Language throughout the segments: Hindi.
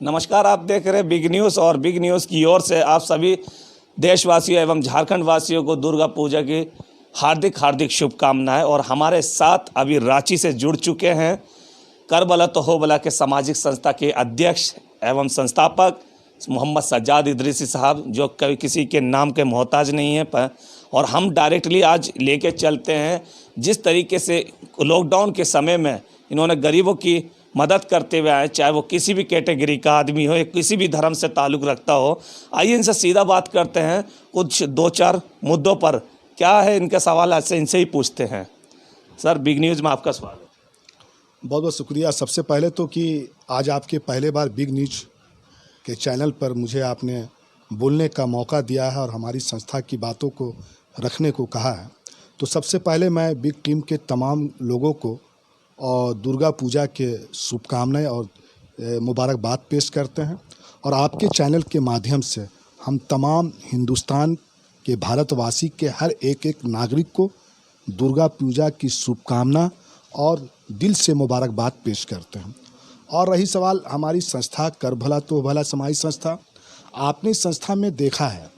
नमस्कार, आप देख रहे हैं बिग न्यूज़ और बिग न्यूज़ की ओर से आप सभी देशवासियों एवं झारखंड वासियों को दुर्गा पूजा की हार्दिक हार्दिक शुभकामनाएं। और हमारे साथ अभी रांची से जुड़ चुके हैं कर भला तो हो भला के सामाजिक संस्था के अध्यक्ष एवं संस्थापक मोहम्मद सज्जाद इदरीसी साहब, जो कभी किसी के नाम के मोहताज नहीं है। और हम डायरेक्टली आज लेके चलते हैं जिस तरीके से लॉकडाउन के समय में इन्होंने गरीबों की मदद करते हुए आए, चाहे वो किसी भी कैटेगरी का आदमी हो या किसी भी धर्म से ताल्लुक़ रखता हो। आइए इनसे सीधा बात करते हैं कुछ दो चार मुद्दों पर। क्या है इनका सवाल, आज से इनसे ही पूछते हैं। सर, बिग न्यूज़ में आपका स्वागत है। बहुत बहुत शुक्रिया। सबसे पहले तो कि आज आपके पहले बार बिग न्यूज़ के चैनल पर मुझे आपने बोलने का मौका दिया है और हमारी संस्था की बातों को रखने को कहा है। तो सबसे पहले मैं बिग टीम के तमाम लोगों को और दुर्गा पूजा के शुभकामनाएं और मुबारकबाद पेश करते हैं। और आपके चैनल के माध्यम से हम तमाम हिंदुस्तान के भारतवासी के हर एक एक नागरिक को दुर्गा पूजा की शुभकामना और दिल से मुबारकबाद पेश करते हैं। और रही सवाल हमारी संस्था कर भला तो भला सामाजिक संस्था, आपने इस संस्था में देखा है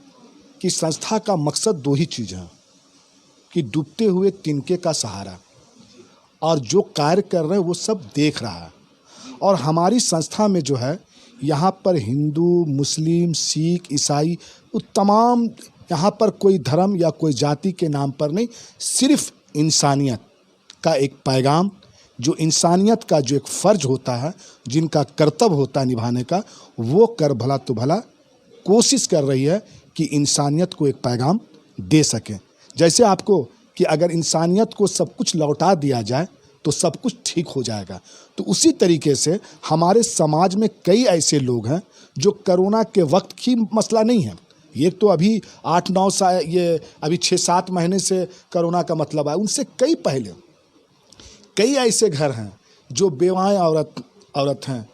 कि संस्था का मकसद दो ही चीज़ है कि डूबते हुए तिनके का सहारा, और जो कार्य कर रहे हैं वो सब देख रहा है। और हमारी संस्था में जो है यहाँ पर हिंदू, मुस्लिम, सिख, ईसाई, वो तमाम यहाँ पर कोई धर्म या कोई जाति के नाम पर नहीं, सिर्फ इंसानियत का एक पैगाम, जो इंसानियत का जो एक फ़र्ज होता है, जिनका कर्तव्य होता है निभाने का, वो कर भला तो भला कोशिश कर रही है कि इंसानियत को एक पैगाम दे सके। जैसे आपको कि अगर इंसानियत को सब कुछ लौटा दिया जाए तो सब कुछ ठीक हो जाएगा, तो उसी तरीके से हमारे समाज में कई ऐसे लोग हैं जो कोरोना के वक्त की मसला नहीं है। ये तो अभी 8-9 साल, ये अभी 6-7 महीने से कोरोना का मतलब है। उनसे कई पहले कई ऐसे घर हैं जो बेवाएँ औरत हैं,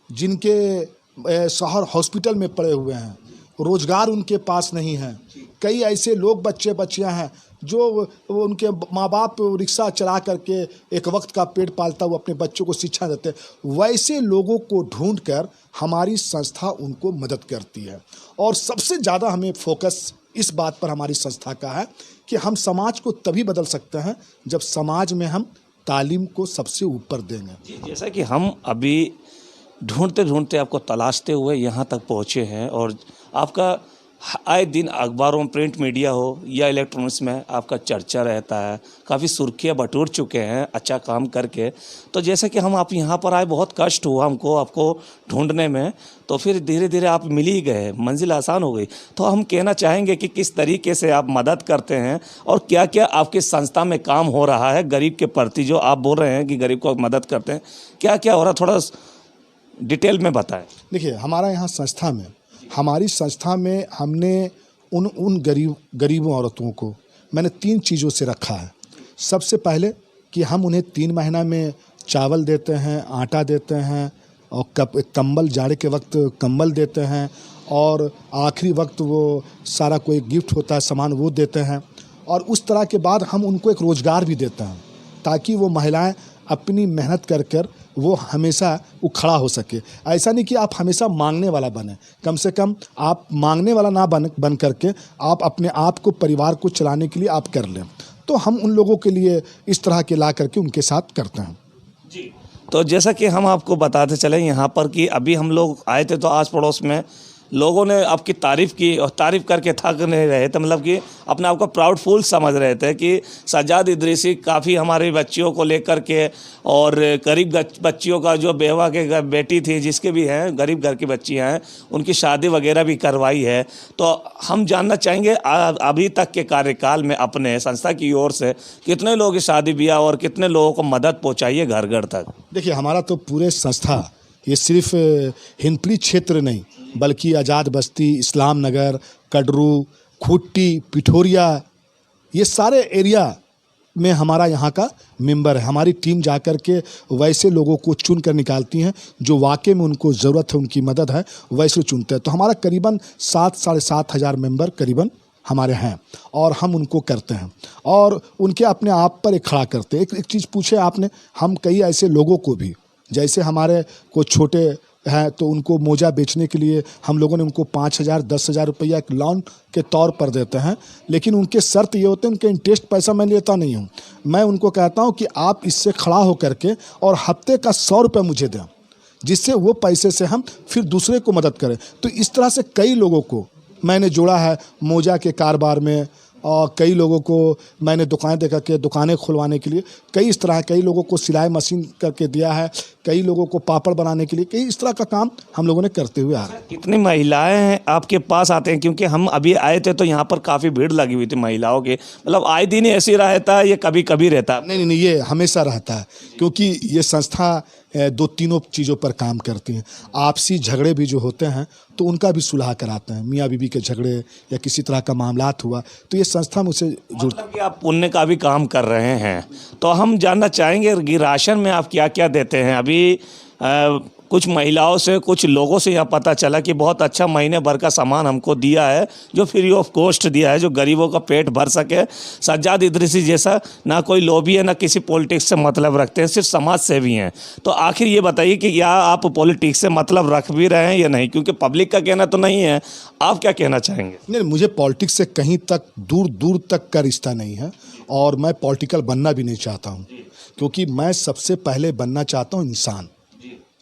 जिनके शहर हॉस्पिटल में पड़े हुए हैं, रोज़गार उनके पास नहीं है। कई ऐसे लोग बच्चियां हैं जो उनके माँ बाप रिक्शा चला करके एक वक्त का पेट पालता हुआ अपने बच्चों को शिक्षा देते हैं। वैसे लोगों को ढूंढकर हमारी संस्था उनको मदद करती है। और सबसे ज़्यादा हमें फोकस इस बात पर हमारी संस्था का है कि हम समाज को तभी बदल सकते हैं जब समाज में हम तालीम को सबसे ऊपर देंगे। जैसा कि हम अभी ढूंढते ढूंढते आपको तलाशते हुए यहाँ तक पहुँचे हैं, और आपका आए दिन अखबारों, प्रिंट मीडिया हो या इलेक्ट्रॉनिक्स में आपका चर्चा रहता है, काफ़ी सुर्खियाँ बटोर चुके हैं अच्छा काम करके। तो जैसे कि हम आप यहाँ पर आए, बहुत कष्ट हुआ हमको आपको ढूंढने में, तो फिर धीरे धीरे आप मिल ही गए, मंजिल आसान हो गई। तो हम कहना चाहेंगे कि किस तरीके से आप मदद करते हैं और क्या क्या आपकी संस्था में काम हो रहा है गरीब के प्रति, जो आप बोल रहे हैं कि गरीब को मदद करते हैं, क्या क्या हो रहा है, थोड़ा डिटेल में बताएं। देखिए, हमारी संस्था में हमने उन गरीबों औरतों को मैंने 3 चीज़ों से रखा है। सबसे पहले कि हम उन्हें 3 महीना में चावल देते हैं, आटा देते हैं, और कंबल, जाड़े के वक्त कंबल देते हैं, और आखिरी वक्त वो सारा कोई गिफ्ट होता है सामान वो देते हैं। और उस तरह के बाद हम उनको एक रोज़गार भी देते हैं ताकि वो महिलाएं अपनी मेहनत कर वो हमेशा वो खड़ा हो सके। ऐसा नहीं कि आप हमेशा मांगने वाला बने, कम से कम आप मांगने वाला ना बन करके आप अपने आप को, परिवार को चलाने के लिए आप कर लें। तो हम उन लोगों के लिए इस तरह के ला करके उनके साथ करते हैं। जी, तो जैसा कि हम आपको बताते चले यहाँ पर कि अभी हम लोग आए थे तो आस पड़ोस में लोगों ने आपकी तारीफ़ की, और तारीफ़ करके थक नहीं रहे थे, मतलब कि अपने आप को प्राउडफुल समझ रहे थे कि सज्जाद इदरीसी काफ़ी हमारी बच्चियों को लेकर के, और गरीब बच्चियों का, जो बेवा के बेटी थी, जिसके भी हैं गरीब घर की बच्चियां हैं, उनकी शादी वगैरह भी करवाई है। तो हम जानना चाहेंगे अभी तक के कार्यकाल में अपने संस्था की ओर से कितने लोगों की शादी ब्याह और कितने लोगों को मदद पहुँचाई है घर घर तक। देखिए, हमारा तो पूरे संस्था ये सिर्फ हिंदपीढ़ी क्षेत्र नहीं, बल्कि आज़ाद बस्ती, इस्लाम नगर, कटरू, खुट्टी, पिठोरिया, ये सारे एरिया में हमारा यहाँ का मेंबर है। हमारी टीम जाकर के वैसे लोगों को चुन कर निकालती हैं जो वाकई में उनको ज़रूरत है, उनकी मदद है, वैसे चुनते हैं। तो हमारा करीबन 7-7.5 हज़ार मेंबर करीबन हमारे हैं, और हम उनको करते हैं और उनके अपने आप पर एक खड़ा करते हैं। एक चीज़ पूछे आपने, हम कई ऐसे लोगों को भी, जैसे हमारे कुछ छोटे हैं तो उनको मोजा बेचने के लिए हम लोगों ने उनको 5,000 10,000 रुपया एक लोन के तौर पर देते हैं। लेकिन उनके शर्त ये होते हैं, उनके इंटरेस्ट पैसा मैं लेता नहीं हूँ। मैं उनको कहता हूँ कि आप इससे खड़ा होकर के और हफ्ते का 100 रुपये मुझे दें, जिससे वो पैसे से हम फिर दूसरे को मदद करें। तो इस तरह से कई लोगों को मैंने जोड़ा है मोजा के कारोबार में, और कई लोगों को मैंने दुकानें दे करके दुकानें खुलवाने के लिए, कई इस तरह कई लोगों को सिलाई मशीन करके दिया है, कई लोगों को पापड़ बनाने के लिए, कई इस तरह का काम हम लोगों ने करते हुए आ रहे हैं। कितनी महिलाएं हैं आपके पास आते हैं? क्योंकि हम अभी आए थे तो यहाँ पर काफ़ी भीड़ लगी हुई थी महिलाओं की। मतलब आए दिन ही ऐसे ही रहता है, ये कभी कभी रहता है? नहीं, ये हमेशा रहता है, क्योंकि ये संस्था 2-3 चीज़ों पर काम करती हैं। आपसी झगड़े भी जो होते हैं तो उनका भी सुलह कराते हैं। मियाँ बीवी के झगड़े या किसी तरह का मामलात हुआ तो ये संस्था मुझसे जुड़। मतलब कि आप पुण्य का भी काम कर रहे हैं, तो हम जानना चाहेंगे कि राशन में आप क्या क्या देते हैं? अभी कुछ महिलाओं से, कुछ लोगों से यहाँ पता चला कि बहुत अच्छा महीने भर का सामान हमको दिया है, जो फ्री ऑफ कॉस्ट दिया है, जो गरीबों का पेट भर सके। सज्जाद इदरीसी जैसा ना कोई लॉबी है, ना किसी पॉलिटिक्स से मतलब रखते हैं, सिर्फ समाज सेवी हैं। तो आखिर ये बताइए कि क्या आप पॉलिटिक्स से मतलब रख भी रहे हैं या नहीं? क्योंकि पब्लिक का कहना तो नहीं है, आप क्या कहना चाहेंगे? नहीं, मुझे पॉलिटिक्स से कहीं तक दूर दूर तक का रिश्ता नहीं है, और मैं पॉलिटिकल बनना भी नहीं चाहता हूँ, क्योंकि मैं सबसे पहले बनना चाहता हूँ इंसान।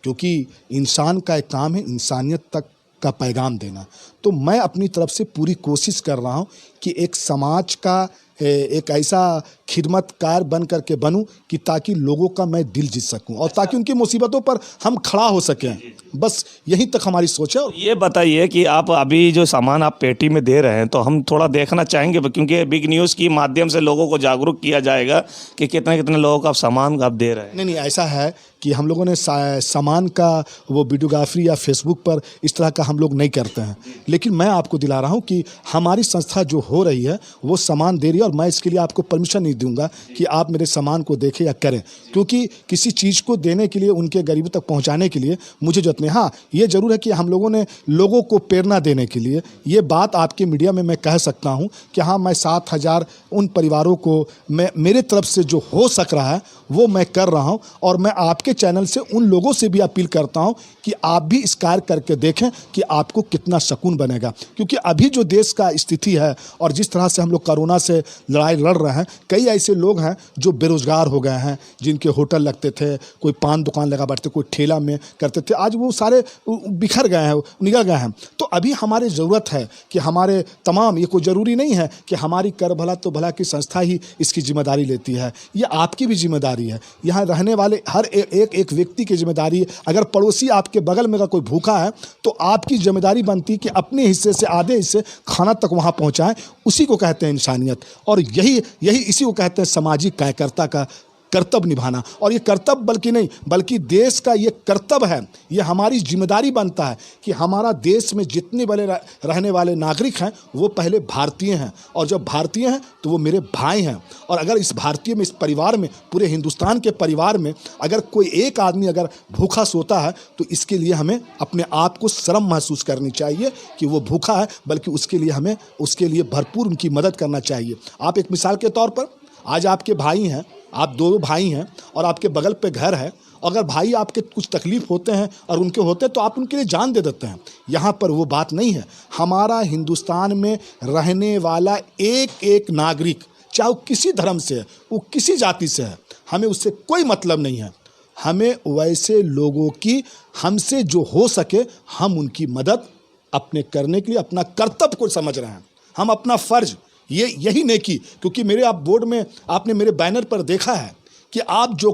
क्योंकि इंसान का एक काम है इंसानियत तक का पैगाम देना। तो मैं अपनी तरफ से पूरी कोशिश कर रहा हूँ कि एक समाज का एक ऐसा खिदमतकार बन करके बनूं कि ताकि लोगों का मैं दिल जीत सकूं और ताकि उनकी मुसीबतों पर हम खड़ा हो सकें। बस यहीं तक हमारी सोच है। ये बताइए कि आप अभी जो सामान आप पेटी में दे रहे हैं, तो हम थोड़ा देखना चाहेंगे, क्योंकि बिग न्यूज़ की माध्यम से लोगों को जागरूक किया जाएगा कि कितने कितने लोगों का सामान आप दे रहे हैं। नहीं, ऐसा है कि हम लोगों ने सामान का वो वीडियोग्राफी या फेसबुक पर इस तरह का हम लोग नहीं करते हैं। लेकिन मैं आपको दिला रहा हूँ कि हमारी संस्था जो हो रही है वो सामान दे रही है, और मैं इसके लिए आपको परमिशन नहीं दूंगा कि आप मेरे सामान को देखें या करें, क्योंकि किसी चीज़ को देने के लिए, उनके गरीबों तक पहुँचाने के लिए मुझे जरूरत नहीं। हाँ, ये ज़रूर है कि हम लोगों ने लोगों को प्रेरणा देने के लिए ये बात आपके मीडिया में मैं कह सकता हूँ कि हाँ, मैं 7,000 उन परिवारों को मैं मेरे तरफ से जो हो सक रहा है वो मैं कर रहा हूँ। और मैं आपके चैनल से उन लोगों से भी अपील करता हूँ कि आप भी इस कार्य करके देखें कि आपको कितना सुकून बनेगा। क्योंकि अभी जो देश का स्थिति है और जिस तरह से हम लोग कोरोना से लड़ाई लड़ रहे हैं, कई ऐसे लोग हैं जो बेरोजगार हो गए हैं, जिनके होटल लगते थे, कोई पान दुकान लगा बैठते, कोई ठेला में करते थे, आज वो सारे बिखर गए हैं, निकल गए हैं। तो अभी हमारी ज़रूरत है कि हमारे तमाम, ये कोई ज़रूरी नहीं है कि हमारी कर भला तो भला की संस्था ही इसकी जिम्मेदारी लेती है, ये आपकी भी जिम्मेदारी है, यहाँ रहने वाले हर एक व्यक्ति की जिम्मेदारी है। अगर पड़ोसी आपके बगल में अगर कोई भूखा है तो आपकी जिम्मेदारी बनती है कि अपने हिस्से से आधे हिस्से खाना तक वहाँ पहुँचाएं। उसी को कहते हैं इंसानियत, और यही इसी को कहते हैं सामाजिक कार्यकर्ता का कर्तव्य निभाना। और ये कर्तव्य बल्कि नहीं, बल्कि देश का ये कर्तव्य है, ये हमारी जिम्मेदारी बनता है कि हमारा देश में जितने बड़े रहने वाले नागरिक हैं वो पहले भारतीय हैं, और जब भारतीय हैं तो वो मेरे भाई हैं। और अगर इस भारतीय में, इस परिवार में, पूरे हिंदुस्तान के परिवार में अगर कोई एक आदमी अगर भूखा सोता है तो इसके लिए हमें अपने आप को शर्म महसूस करनी चाहिए कि वो भूखा है, बल्कि उसके लिए हमें उसके लिए भरपूर उनकी मदद करना चाहिए। आप एक मिसाल के तौर पर, आज आपके भाई हैं, आप 2 भाई हैं और आपके बगल पे घर है, अगर भाई आपके कुछ तकलीफ होते हैं और उनके होते हैं तो आप उनके लिए जान दे देते हैं। यहाँ पर वो बात नहीं है। हमारा हिंदुस्तान में रहने वाला एक नागरिक, चाहे वो किसी धर्म से है, वो किसी जाति से है, हमें उससे कोई मतलब नहीं है। हमें वैसे लोगों की, हमसे जो हो सके हम उनकी मदद अपने करने के लिए अपना कर्तव्य को समझ रहे हैं, हम अपना फ़र्ज, यही नेकी। क्योंकि मेरे आप बोर्ड में आपने मेरे बैनर पर देखा है कि आप जो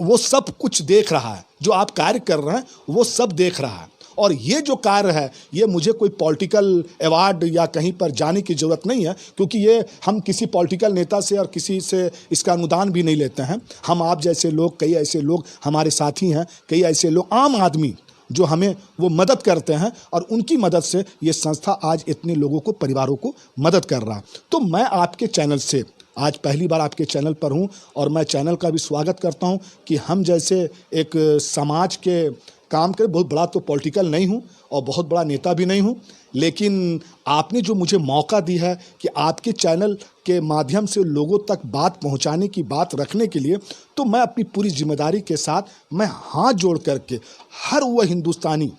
वो सब कुछ देख रहा है, जो आप कार्य कर रहे हैं वो सब देख रहा है। और ये जो कार्य है, ये मुझे कोई पॉलिटिकल अवार्ड या कहीं पर जाने की ज़रूरत नहीं है, क्योंकि ये हम किसी पॉलिटिकल नेता से और किसी से इसका अनुदान भी नहीं लेते हैं। हम आप जैसे लोग, कई ऐसे लोग हमारे साथी हैं, कई ऐसे लोग आम आदमी जो हमें वो मदद करते हैं, और उनकी मदद से ये संस्था आज इतने लोगों को, परिवारों को मदद कर रहा है। तो मैं आपके चैनल से आज पहली बार आपके चैनल पर हूं, और मैं चैनल का भी स्वागत करता हूं कि हम जैसे एक समाज के काम करें। बहुत बड़ा तो पॉलिटिकल नहीं हूँ और बहुत बड़ा नेता भी नहीं हूँ, लेकिन आपने जो मुझे मौका दी है कि आपके चैनल के माध्यम से लोगों तक बात पहुंचाने की, बात रखने के लिए, तो मैं अपनी पूरी जिम्मेदारी के साथ मैं हाथ जोड़ करके हर वह हिंदुस्तानी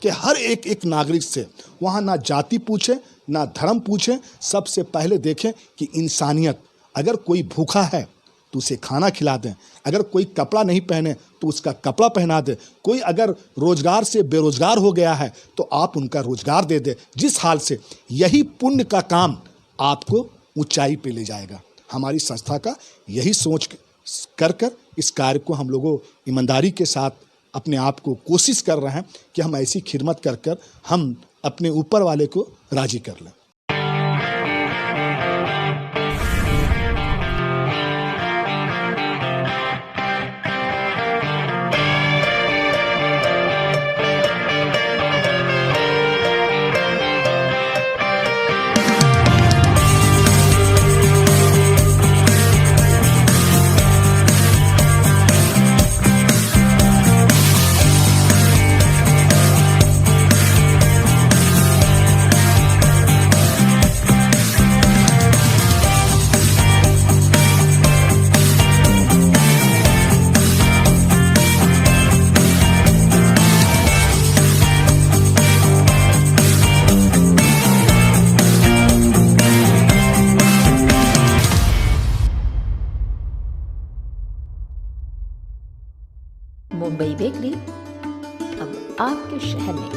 के हर एक नागरिक से, वहाँ ना जाति पूछे ना धर्म पूछे, सबसे पहले देखें कि इंसानियत। अगर कोई भूखा है तो उसे खाना खिला दें, अगर कोई कपड़ा नहीं पहने तो उसका कपड़ा पहना दें, कोई अगर रोजगार से बेरोजगार हो गया है तो आप उनका रोजगार दे दें। जिस हाल से यही पुण्य का काम आपको ऊंचाई पे ले जाएगा। हमारी संस्था का यही सोच कर इस कार्य को हम लोगों ईमानदारी के साथ अपने आप को कोशिश कर रहे हैं कि हम ऐसी खिदमत कर हम अपने ऊपर वाले को राजी कर लें। मुंबई बेकरी अब आपके शहर में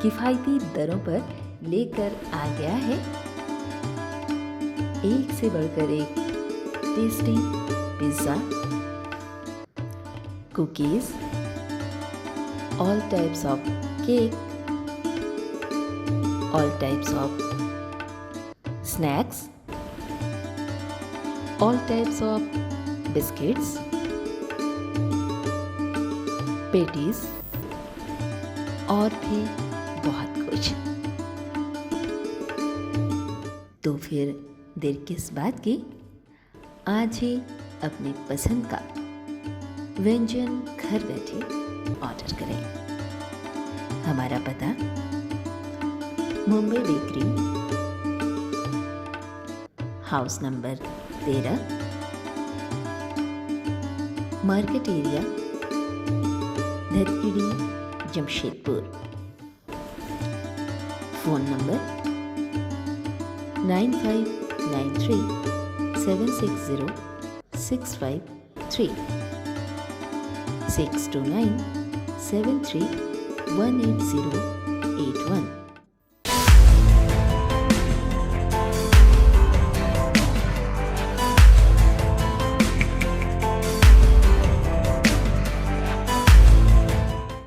किफ़ायती दरों पर लेकर आ गया है एक से बढ़कर एक tasty pizza, cookies, all types of cake, all types of snacks, all types of biscuits, patties और भी बहुत कुछ। तो फिर देर किस बात की, आज ही अपनी पसंद का व्यंजन घर बैठे ऑर्डर करें। हमारा पता Mumbai bakery, house number 13, market area, Dharkhedi, Jamshedpur. Phone number 9593760653 62973188081।